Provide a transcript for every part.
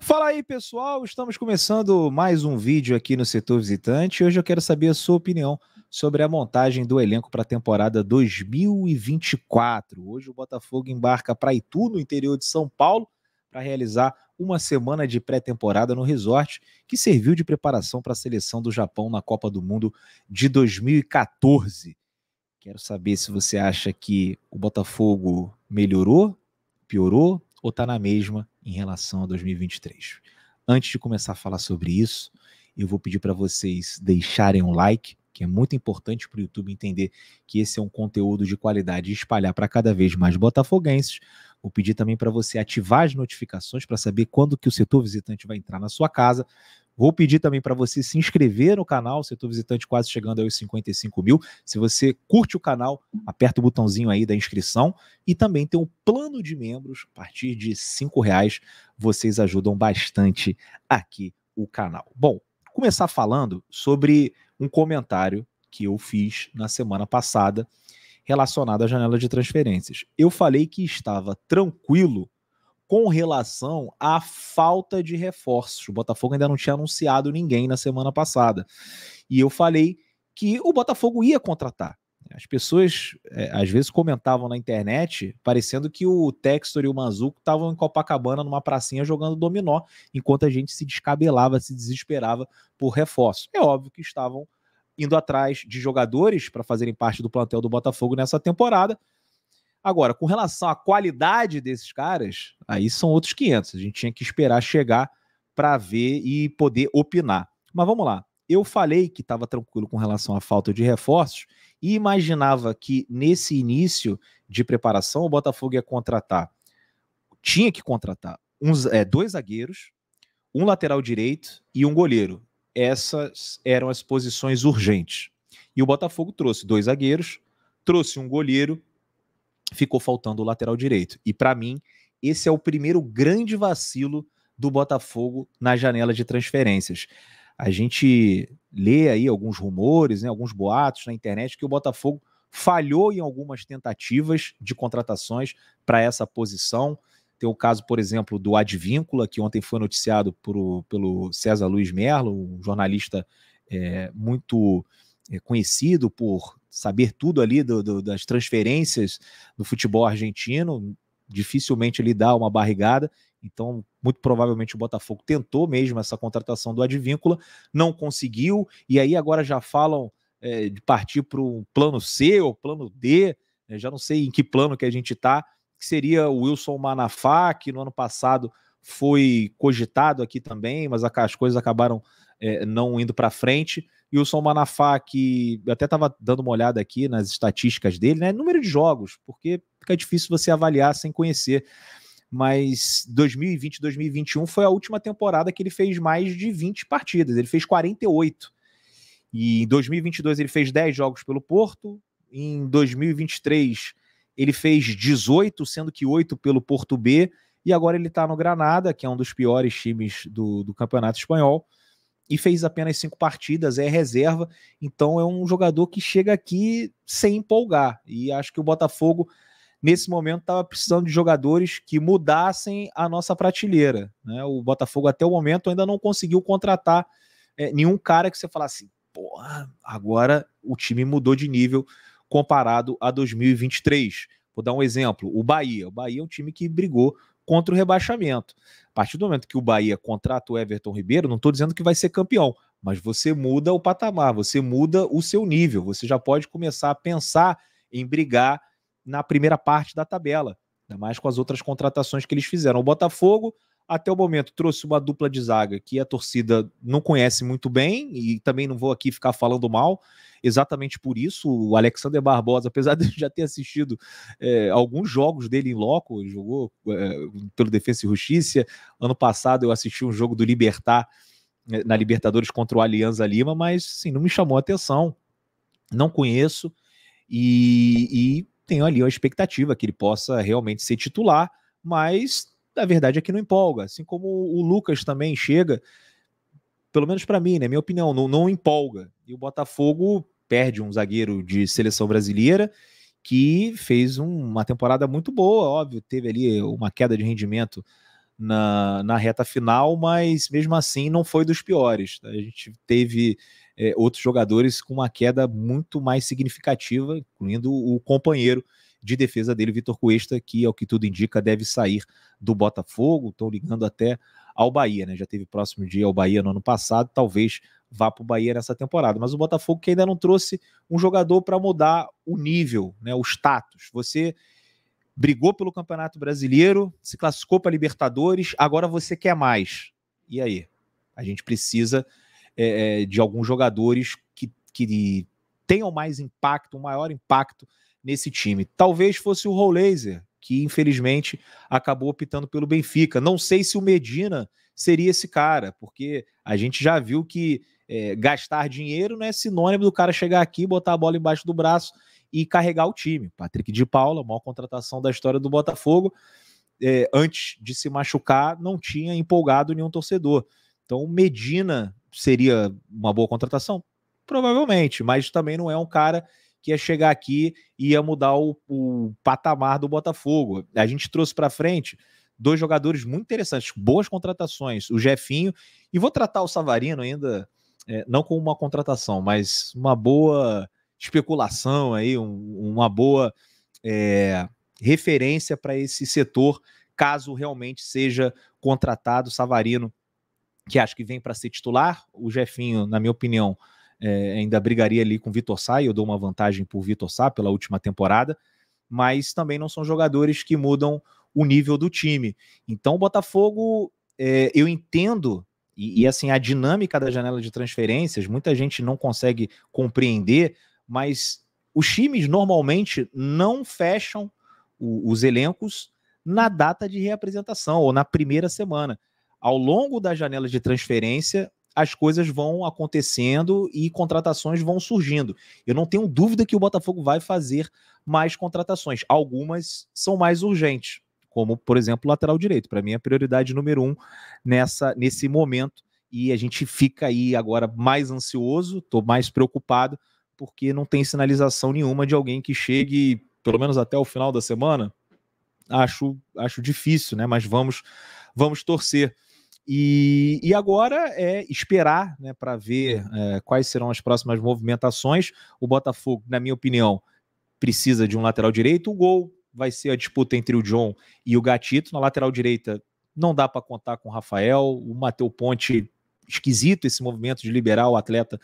Fala aí, pessoal, estamos começando mais um vídeo aqui no Setor Visitante. Hoje eu quero saber a sua opinião sobre a montagem do elenco para a temporada 2024. Hoje o Botafogo embarca para Itu, no interior de São Paulo, para realizar uma semana de pré-temporada no resort, que serviu de preparação para a seleção do Japão na Copa do Mundo de 2014. Quero saber se você acha que o Botafogo melhorou, piorou ou está na mesma em relação a 2023. Antes de começar a falar sobre isso, eu vou pedir para vocês deixarem um like, que é muito importante para o YouTube entender que esse é um conteúdo de qualidade e espalhar para cada vez mais botafoguenses. Vou pedir também para você ativar as notificações para saber quando que o Setor Visitante vai entrar na sua casa. Vou pedir também para você se inscrever no canal, Setor Visitante quase chegando aos 55 mil. Se você curte o canal, aperta o botãozinho aí da inscrição. E também tem um plano de membros, a partir de R$5, vocês ajudam bastante aqui o canal. Bom, começar falando sobre um comentário que eu fiz na semana passada relacionado à janela de transferências. Eu falei que estava tranquilo com relação à falta de reforços. O Botafogo ainda não tinha anunciado ninguém na semana passada. E eu falei que o Botafogo ia contratar. As pessoas, às vezes, comentavam na internet, parecendo que o Textor e o Manzuco estavam em Copacabana, numa pracinha, jogando dominó, enquanto a gente se descabelava, se desesperava por reforços. É óbvio que estavam indo atrás de jogadores para fazerem parte do plantel do Botafogo nessa temporada. Agora, com relação à qualidade desses caras, aí são outros 500. A gente tinha que esperar chegar para ver e poder opinar. Mas vamos lá. Eu falei que estava tranquilo com relação à falta de reforços e imaginava que nesse início de preparação o Botafogo ia contratar. Tinha que contratar dois zagueiros, um lateral direito e um goleiro. Essas eram as posições urgentes. E o Botafogo trouxe dois zagueiros, trouxe um goleiro, ficou faltando o lateral direito. E para mim, esse é o primeiro grande vacilo do Botafogo na janela de transferências. A gente lê aí alguns rumores, né, alguns boatos na internet que o Botafogo falhou em algumas tentativas de contratações para essa posição. Tem o caso, por exemplo, do Advíncula, que ontem foi noticiado pelo César Luiz Merlo, um jornalista muito conhecido por saber tudo ali das transferências do futebol argentino. Dificilmente ele dá uma barrigada. Então, muito provavelmente o Botafogo tentou mesmo essa contratação do Advíncula, não conseguiu, e aí agora já falam de partir para o plano C ou plano D, já não sei em que plano que a gente está, que seria o Wilson Manafá, que no ano passado foi cogitado aqui também, mas as coisas acabaram não indo para frente. E o Wilson Manafá, que eu até estava dando uma olhada aqui nas estatísticas dele, né? Número de jogos, porque fica difícil você avaliar sem conhecer. Mas 2020, 2021 foi a última temporada que ele fez mais de 20 partidas. Ele fez 48. E em 2022 ele fez 10 jogos pelo Porto. Em 2023 ele fez 18, sendo que 8 pelo Porto B. E agora ele está no Granada, que é um dos piores times do Campeonato Espanhol. E fez apenas 5 partidas, é reserva. Então é um jogador que chega aqui sem empolgar. E acho que o Botafogo, nesse momento, estava precisando de jogadores que mudassem a nossa prateleira, né? O Botafogo, até o momento, ainda não conseguiu contratar nenhum cara que você falasse assim, porra, agora o time mudou de nível comparado a 2023. Vou dar um exemplo, o Bahia. O Bahia é um time que brigou contra o rebaixamento. A partir do momento que o Bahia contrata o Everton Ribeiro, não estou dizendo que vai ser campeão, mas você muda o patamar, você muda o seu nível, você já pode começar a pensar em brigar na primeira parte da tabela, ainda mais com as outras contratações que eles fizeram. O Botafogo, até o momento, trouxe uma dupla de zaga que a torcida não conhece muito bem, e também não vou aqui ficar falando mal, exatamente por isso. O Alexander Barbosa, apesar de já ter assistido alguns jogos dele em loco, ele jogou pelo Defensa e Justiça. Ano passado eu assisti um jogo do Libertad na Libertadores contra o Alianza Lima, mas assim, não me chamou a atenção, não conheço, e tenho ali a expectativa que ele possa realmente ser titular, mas a verdade é que não empolga, assim como o Lucas também chega, pelo menos para mim, né, minha opinião, não empolga. E o Botafogo perde um zagueiro de seleção brasileira que fez uma temporada muito boa, óbvio, teve ali uma queda de rendimento na reta final, mas mesmo assim não foi dos piores. A gente teve outros jogadores com uma queda muito mais significativa, incluindo o companheiro de defesa dele, Vitor Cuesta, que, ao que tudo indica, deve sair do Botafogo. Estão ligando até ao Bahia, né? Já teve próximo dia ao Bahia no ano passado, talvez vá para o Bahia nessa temporada. Mas o Botafogo que ainda não trouxe um jogador para mudar o nível, né? O status. Você brigou pelo Campeonato Brasileiro, se classificou para Libertadores, agora você quer mais. E aí? A gente precisa de alguns jogadores que tenham mais impacto, um maior impacto nesse time. Talvez fosse o Rollaser, que infelizmente acabou optando pelo Benfica. Não sei se o Medina seria esse cara, porque a gente já viu que gastar dinheiro não é sinônimo do cara chegar aqui, botar a bola embaixo do braço e carregar o time. Patrick de Paula, maior contratação da história do Botafogo, antes de se machucar, não tinha empolgado nenhum torcedor. Então, Medina seria uma boa contratação? Provavelmente, mas também não é um cara que ia chegar aqui e ia mudar o patamar do Botafogo. A gente trouxe para frente dois jogadores muito interessantes, boas contratações, o Jefinho, e vou tratar o Savarino ainda, não como uma contratação, mas uma boa especulação aí, uma boa referência para esse setor, caso realmente seja contratado. Savarino, que acho que vem para ser titular, o Jefinho, na minha opinião, ainda brigaria ali com o Vitor Sá, e eu dou uma vantagem por Vitor Sá pela última temporada, mas também não são jogadores que mudam o nível do time. Então o Botafogo, eu entendo, e assim, a dinâmica da janela de transferências, muita gente não consegue compreender, mas os times normalmente não fecham os elencos na data de reapresentação, ou na primeira semana. Ao longo da janela de transferência, as coisas vão acontecendo e contratações vão surgindo. Eu não tenho dúvida que o Botafogo vai fazer mais contratações. Algumas são mais urgentes, como, por exemplo, o lateral direito. Para mim, é a prioridade número 1 nesse momento. E a gente fica aí agora mais ansioso, estou mais preocupado, porque não tem sinalização nenhuma de alguém que chegue, pelo menos até o final da semana. Acho difícil, né? Mas vamos torcer. E agora é esperar, né, para ver quais serão as próximas movimentações. O Botafogo, na minha opinião, precisa de um lateral direito. O gol vai ser a disputa entre o John e o Gatito. Na lateral direita não dá para contar com o Rafael. O Matheus Ponte, esquisito esse movimento de liberar o atleta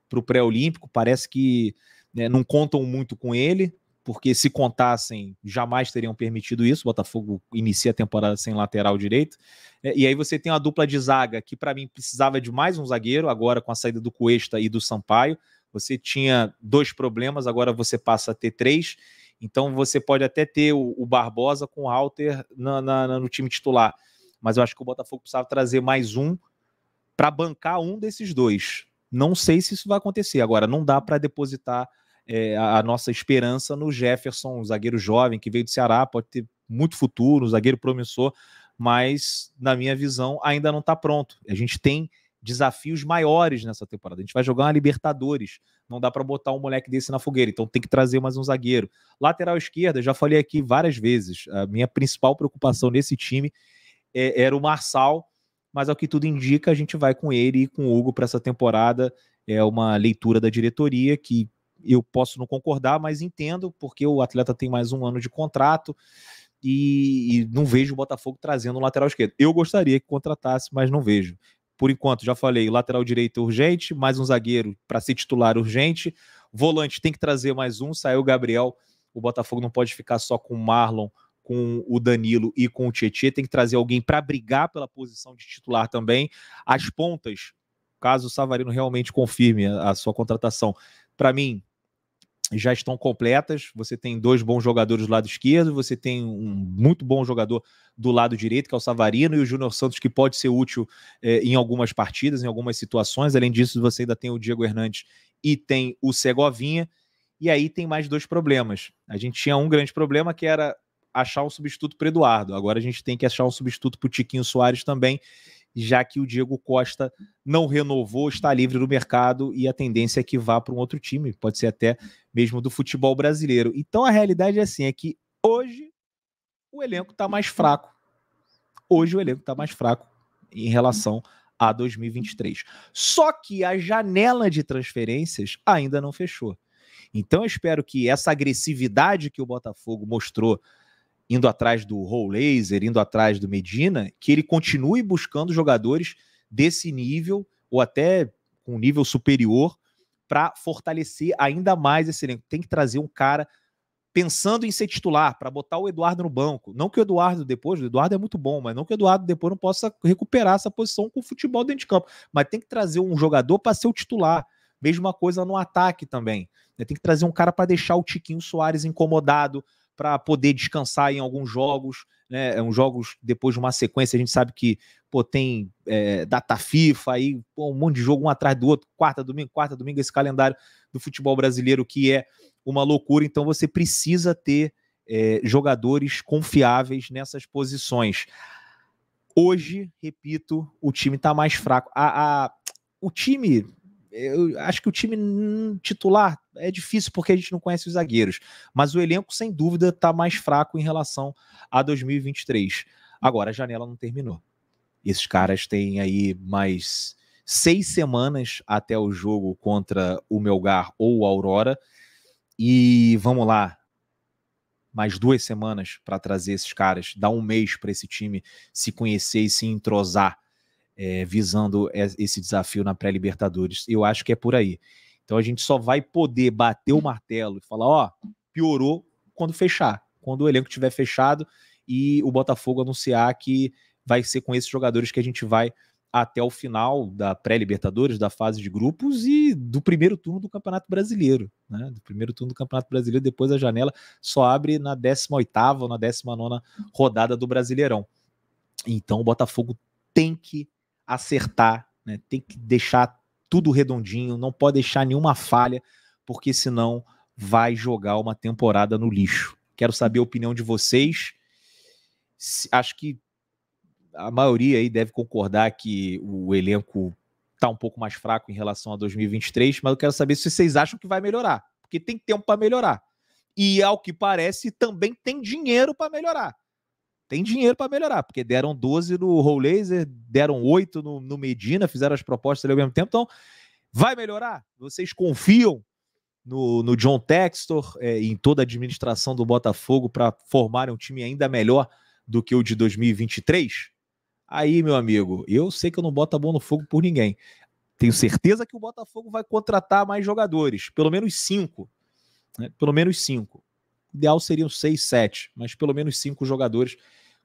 para o pré-olímpico. Parece que não contam muito com ele, porque se contassem, jamais teriam permitido isso. O Botafogo inicia a temporada sem lateral direito. E aí você tem uma dupla de zaga que, para mim, precisava de mais um zagueiro, agora com a saída do Cuesta e do Sampaio. Você tinha 2 problemas, agora você passa a ter 3. Então você pode até ter o Barbosa com o Halter no time titular. Mas eu acho que o Botafogo precisava trazer mais um para bancar um desses 2. Não sei se isso vai acontecer. Agora, não dá para depositar a nossa esperança no Jefferson, um zagueiro jovem que veio do Ceará, pode ter muito futuro, um zagueiro promissor, mas, na minha visão, ainda não está pronto. A gente tem desafios maiores nessa temporada. A gente vai jogar uma Libertadores. Não dá para botar um moleque desse na fogueira, então tem que trazer mais um zagueiro. Lateral esquerda, já falei aqui várias vezes, a minha principal preocupação nesse time era o Marçal, mas ao que tudo indica, a gente vai com ele e com o Hugo para essa temporada. É uma leitura da diretoria que eu posso não concordar, mas entendo, porque o atleta tem mais um ano de contrato e não vejo o Botafogo trazendo um lateral esquerdo. Eu gostaria que contratasse, mas não vejo. Por enquanto, já falei, lateral direito urgente, mais um zagueiro para ser titular urgente, volante tem que trazer mais um, saiu o Gabriel, o Botafogo não pode ficar só com o Marlon, com o Danilo e com o Tietê, tem que trazer alguém para brigar pela posição de titular também. As pontas, caso o Savarino realmente confirme a sua contratação, para mim, já estão completas. Você tem 2 bons jogadores do lado esquerdo, você tem um muito bom jogador do lado direito, que é o Savarino, e o Júnior Santos, que pode ser útil em algumas partidas, em algumas situações. Além disso, você ainda tem o Diego Hernandes e tem o Segovinha. E aí tem mais 2 problemas. A gente tinha um grande problema, que era achar um substituto para o Eduardo. Agora a gente tem que achar um substituto para o Tiquinho Soares também, já que o Diego Costa não renovou, está livre no mercado e a tendência é que vá para um outro time, pode ser até mesmo do futebol brasileiro. Então a realidade é assim, é que hoje o elenco está mais fraco. Hoje o elenco está mais fraco em relação a 2023. Só que a janela de transferências ainda não fechou. Então eu espero que essa agressividade que o Botafogo mostrou indo atrás do Rollaser, indo atrás do Medina, que ele continue buscando jogadores desse nível ou até com um nível superior para fortalecer ainda mais esse elenco. Tem que trazer um cara pensando em ser titular, para botar o Eduardo no banco. Não que o Eduardo é muito bom, mas não que o Eduardo depois não possa recuperar essa posição com o futebol dentro de campo. Mas tem que trazer um jogador para ser o titular. Mesma coisa no ataque também. Tem que trazer um cara para deixar o Tiquinho Soares incomodado, para poder descansar em alguns jogos, né? Uns jogos depois de uma sequência, a gente sabe que tem data FIFA, aí um monte de jogo um atrás do outro, quarta, domingo, esse calendário do futebol brasileiro que é uma loucura. Então você precisa ter jogadores confiáveis nessas posições. Hoje, repito, o time está mais fraco. O time... Eu acho que o time titular é difícil porque a gente não conhece os zagueiros, mas o elenco, sem dúvida, está mais fraco em relação a 2023. Agora, a janela não terminou. Esses caras têm aí mais 6 semanas até o jogo contra o Melgar ou o Aurora, e vamos lá, mais 2 semanas para trazer esses caras, dar um mês para esse time se conhecer e se entrosar, visando esse desafio na pré-Libertadores. Eu acho que é por aí. Então a gente só vai poder bater o martelo e falar, piorou quando fechar, quando o elenco estiver fechado e o Botafogo anunciar que vai ser com esses jogadores que a gente vai até o final da pré-Libertadores, da fase de grupos e do primeiro turno do Campeonato Brasileiro, né? Do primeiro turno do Campeonato Brasileiro, depois a janela só abre na 18ª ou na 19ª rodada do Brasileirão. Então o Botafogo tem que acertar, né? Tem que deixar tudo redondinho, não pode deixar nenhuma falha, porque senão vai jogar uma temporada no lixo. Quero saber a opinião de vocês. Acho que a maioria aí deve concordar que o elenco está um pouco mais fraco em relação a 2023, mas eu quero saber se vocês acham que vai melhorar, porque tem tempo para melhorar. E, ao que parece, também tem dinheiro para melhorar. Tem dinheiro para melhorar, porque deram 12 no Rollaser, deram 8 no Medina, fizeram as propostas ali ao mesmo tempo. Então, vai melhorar? Vocês confiam no John Textor, em toda a administração do Botafogo, para formarem um time ainda melhor do que o de 2023? Aí, meu amigo, eu sei que eu não boto a mão no fogo por ninguém. Tenho certeza que o Botafogo vai contratar mais jogadores, pelo menos 5. Né? Pelo menos 5. O ideal seriam 6, 7, mas pelo menos 5 jogadores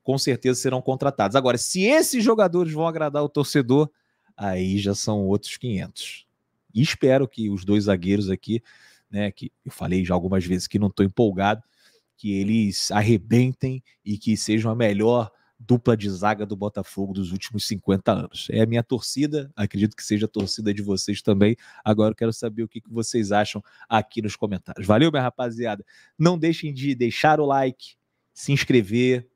com certeza serão contratados. Agora, se esses jogadores vão agradar o torcedor, aí já são outros 500. E espero que os 2 zagueiros aqui, né, que eu falei já algumas vezes que não estou empolgado, que eles arrebentem e que sejam a melhor dupla de zaga do Botafogo dos últimos 50 anos. É a minha torcida, acredito que seja a torcida de vocês também. Agora eu quero saber o que vocês acham aqui nos comentários. Valeu, minha rapaziada. Não deixem de deixar o like, se inscrever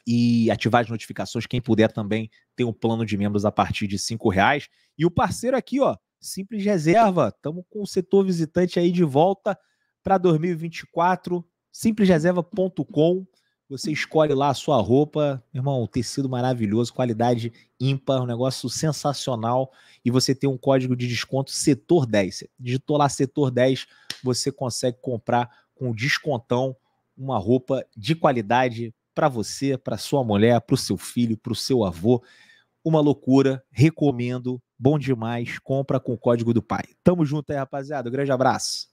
e ativar as notificações. Quem puder também tem um plano de membros a partir de R$5. E o parceiro aqui, Simples Reserva. Estamos com o setor visitante aí de volta para 2024. simplesreserva.com. Você escolhe lá a sua roupa, irmão, tecido maravilhoso, qualidade ímpar, um negócio sensacional, e você tem um código de desconto Setor 10. Você digitou lá Setor 10, você consegue comprar com descontão uma roupa de qualidade para você, para sua mulher, para o seu filho, para o seu avô. Uma loucura, recomendo, bom demais, compra com o código do pai. Tamo junto aí, rapaziada, um grande abraço.